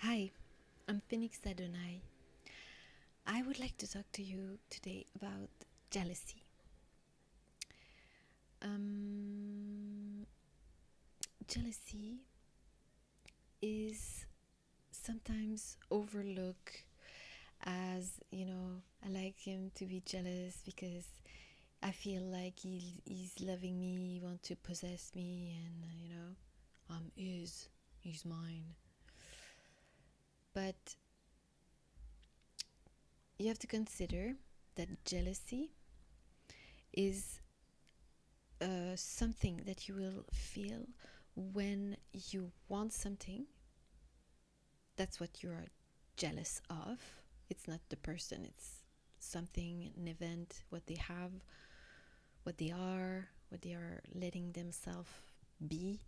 Hi, I'm Phoenix Adonai. I would like to talk to you today about jealousy. Um, Jealousy is sometimes overlooked as, I like him to be jealous because I feel like he's loving me, he wants to possess me, and, he's mine. But you have to consider that jealousy is something that you will feel when you want something. That's what you are jealous of. It's not the person, it's something, an event, what they have, what they are letting themselves be.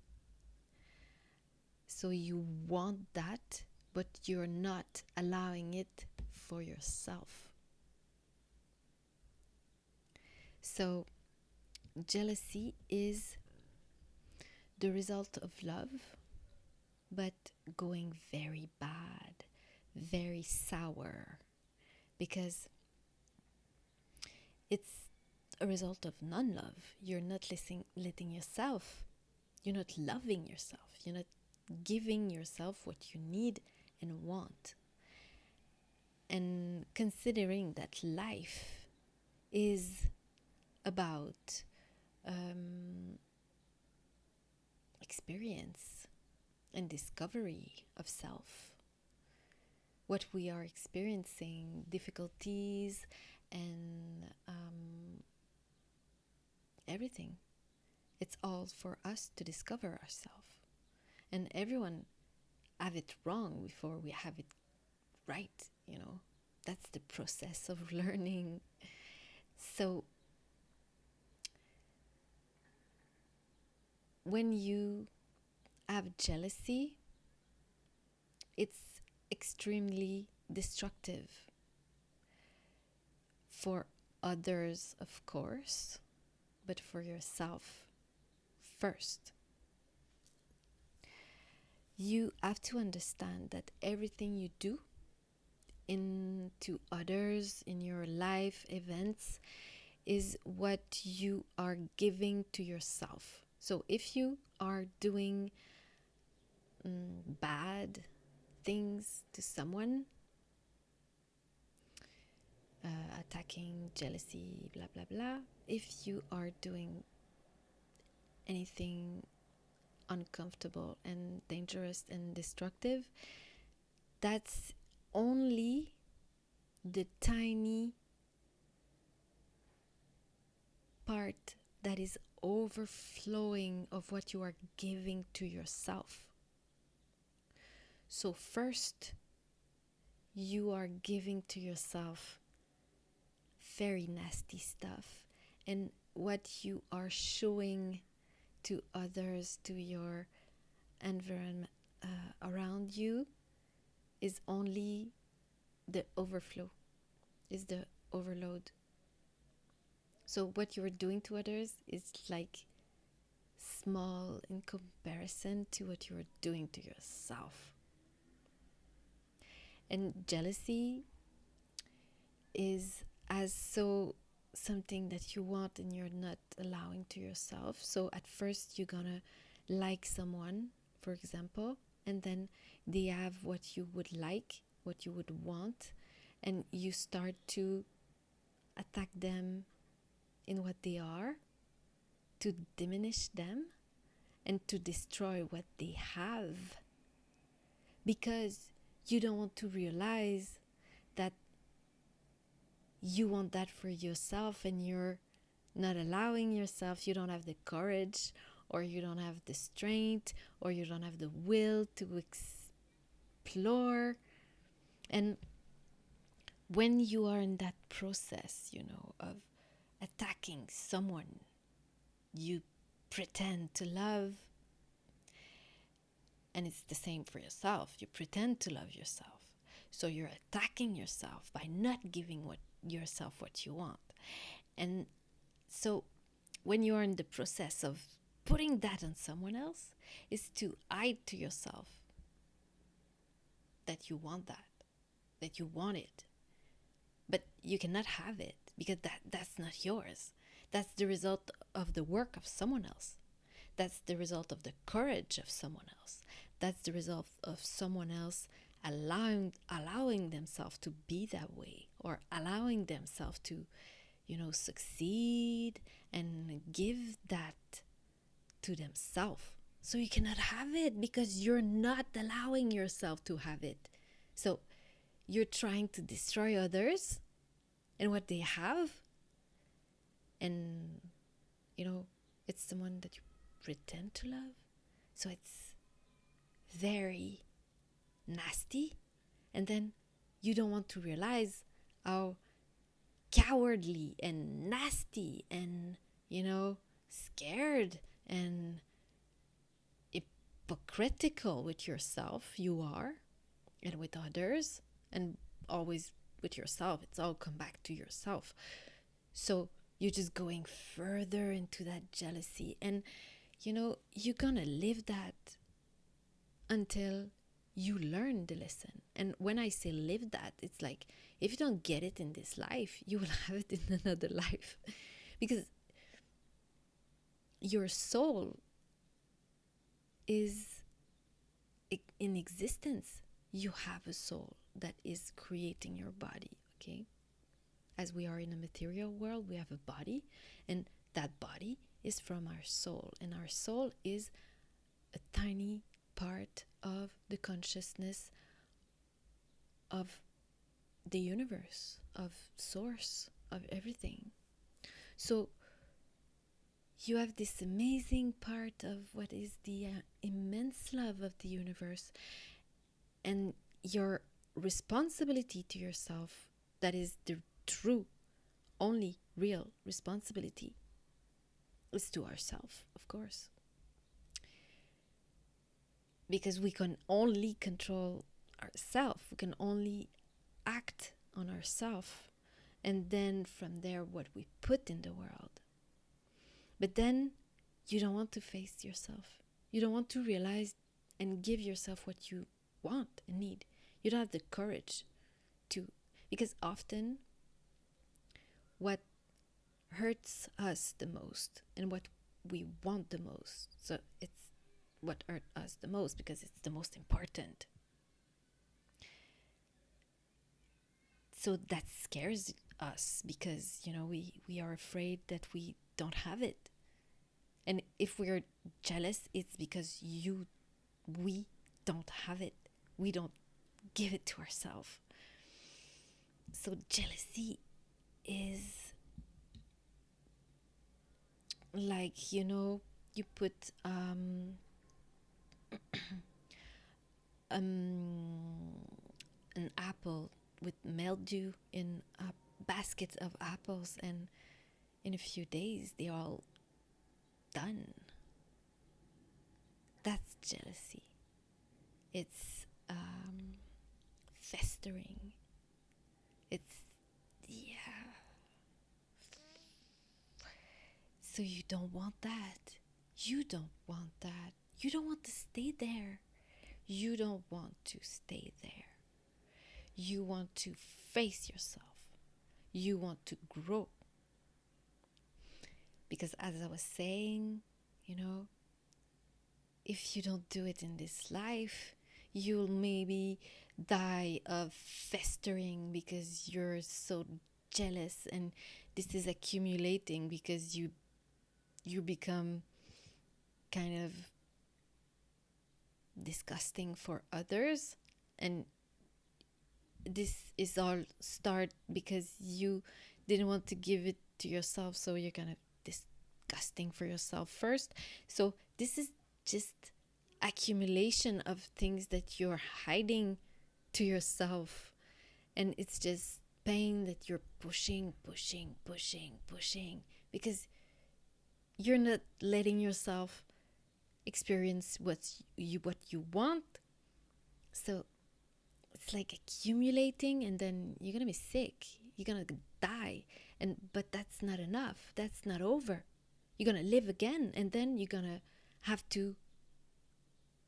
So you want that, but you're not allowing it for yourself. So jealousy is the result of love, but going very bad, very sour, because it's a result of non-love. You're not letting yourself, you're not loving yourself, you're not giving yourself what you need and want. And considering that life is about experience and discovery of self, what we are experiencing, difficulties, and everything. It's all for us to discover ourselves. And everyone have it wrong before we have it right. That's the process of learning. So when you have jealousy, it's extremely destructive for others, of course, but for yourself first. You have to understand that everything you do into others in your life events is what you are giving to yourself. So if you are doing bad things to someone, attacking, jealousy, blah blah blah, if you are doing anything uncomfortable and dangerous and destructive, that's only the tiny part that is overflowing of what you are giving to yourself. So first, you are giving to yourself very nasty stuff, and what you are showing to others, to your environment around you, is only the overflow, is the overload. So what you're doing to others is like small in comparison to what you're doing to yourself. And jealousy is as so something that you want and you're not allowing to yourself. So at first you're gonna like someone, for example, and then they have what you would like, what you would want, and you start to attack them in what they are, to diminish them, and to destroy what they have, because you don't want to realize that you want that for yourself and you're not allowing yourself. You don't have the courage, or you don't have the strength, or you don't have the will to explore. And when you are in that process, of attacking someone you pretend to love, and it's the same for yourself, you pretend to love yourself, so you're attacking yourself by not giving yourself what you want. And so when you are in the process of putting that on someone else, is to hide to yourself that you want that you want it. But you cannot have it because that's not yours. That's the result of the work of someone else. That's the result of the courage of someone else. That's the result of someone else allowing themselves to be that way, or allowing themselves to, succeed and give that to themselves. So you cannot have it because you're not allowing yourself to have it. So you're trying to destroy others and what they have. And, it's someone that you pretend to love. So it's very nasty. And then you don't want to realize how cowardly and nasty and, scared and hypocritical with yourself you are, and with others, and always with yourself. It's all come back to yourself. So you're just going further into that jealousy, and you're gonna live that until you learn the lesson. And when I say live that, it's like, if you don't get it in this life, you will have it in another life. Because your soul is in existence. You have a soul that is creating your body, okay? As we are in a material world, we have a body, and that body is from our soul. And our soul is a tiny part of the consciousness of the universe, of source, of everything. So you have this amazing part of what is the immense love of the universe, and your responsibility to yourself, that is the true, only real responsibility, is to ourselves, of course. Because we can only control ourselves, we can only act on ourselves, and then from there what we put in the world. But then you don't want to face yourself. You don't want to realize and give yourself what you want and need. You don't have the courage to, because often what hurts us the most and what we want the most, so it's what hurt us the most because it's the most important. So that scares us because, we are afraid that we don't have it. And if we're jealous, it's because we don't have it. We don't give it to ourselves. So jealousy is like, you put an apple with mildew in a basket of apples, and in a few days they're all done. That's jealousy. It's festering. It's, yeah. So you don't want that. You don't want that. You don't want to stay there. You don't want to stay there. You want to face yourself. You want to grow. Because as I was saying, if you don't do it in this life, you'll maybe die of festering because you're so jealous, and this is accumulating because you become kind of disgusting for others, and this is all start because you didn't want to give it to yourself, so you're kind of disgusting for yourself first. So this is just accumulation of things that you're hiding to yourself, and it's just pain that you're pushing because you're not letting yourself experience what you want. So it's like accumulating, and then you're gonna be sick, you're gonna die, but that's not enough. That's not over. You're gonna live again, and then you're gonna have to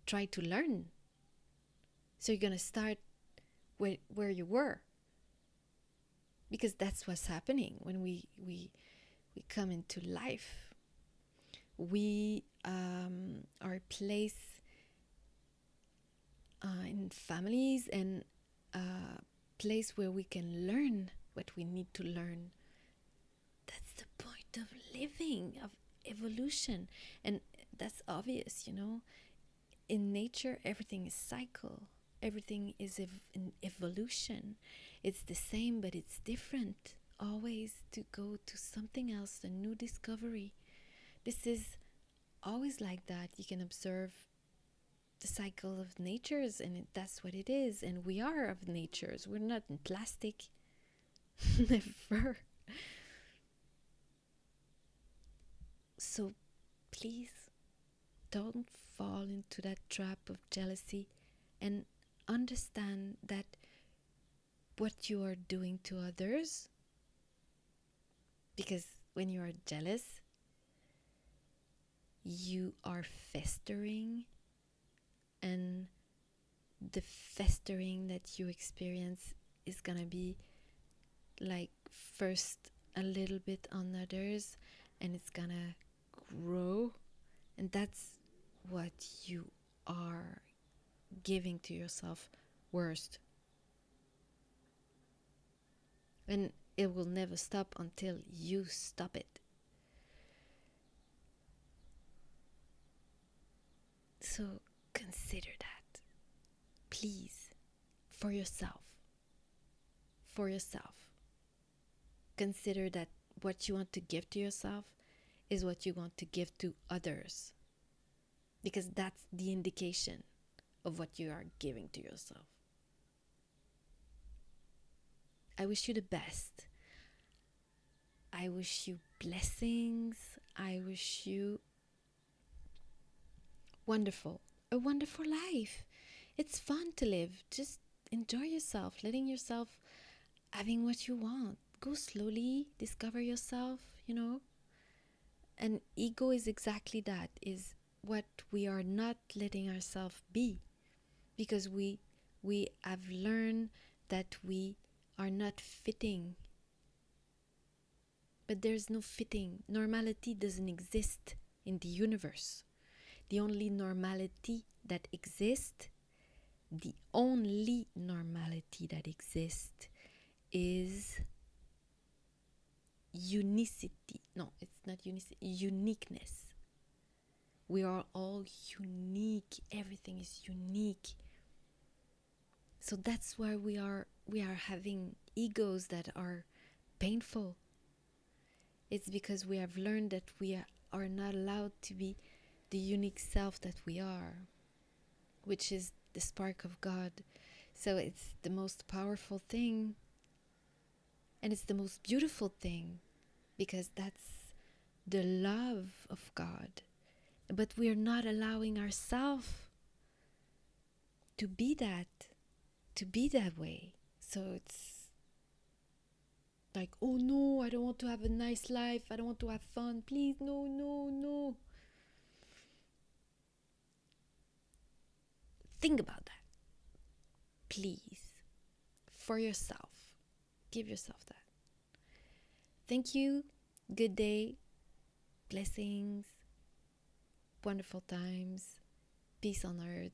try to learn. So you're gonna start where you were, because that's what's happening when we come into life. We are placed in families and a place where we can learn what we need to learn. That's the point of living, of evolution. And that's obvious, you know. In nature, everything is cycle. Everything is in evolution. It's the same, but it's different. Always to go to something else, a new discovery. This is always like that. You can observe the cycle of natures, and that's what it is. And we are of natures. We're not in plastic. Never. So please don't fall into that trap of jealousy, and understand that what you are doing to others, because when you are jealous, you are festering, and the festering that you experience is gonna be like first a little bit on others, and it's gonna grow, and that's what you are giving to yourself worst. And it will never stop until you stop it. So consider that, please, for yourself. For yourself. Consider that what you want to give to yourself is what you want to give to others, because that's the indication of what you are giving to yourself. I wish you the best. I wish you blessings. I wish you a wonderful life. It's fun to live. Just enjoy yourself, letting yourself having what you want. Go slowly, discover yourself, you know. And ego is exactly that, is what we are not letting ourselves be, because we have learned that we are not fitting. But there's no fitting. Normality doesn't exist in the universe. The only normality that exists, the only normality that exists is unicity. No, it's not unicity, uniqueness. We are all unique. Everything is unique. So that's why we are having egos that are painful. It's because we have learned that we are not allowed to be the unique self that we are, which is the spark of God. So it's the most powerful thing, and it's the most beautiful thing, because that's the love of God. But we're not allowing ourselves to be that way. So it's like, oh no, I don't want to have a nice life, I don't want to have fun, please, no, no, no. Think about that, please, for yourself. Give yourself that. Thank you. Good day. Blessings. Wonderful times. Peace on earth.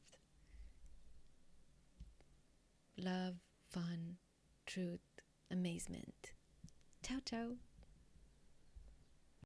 Love, fun, truth, amazement. Ciao, ciao.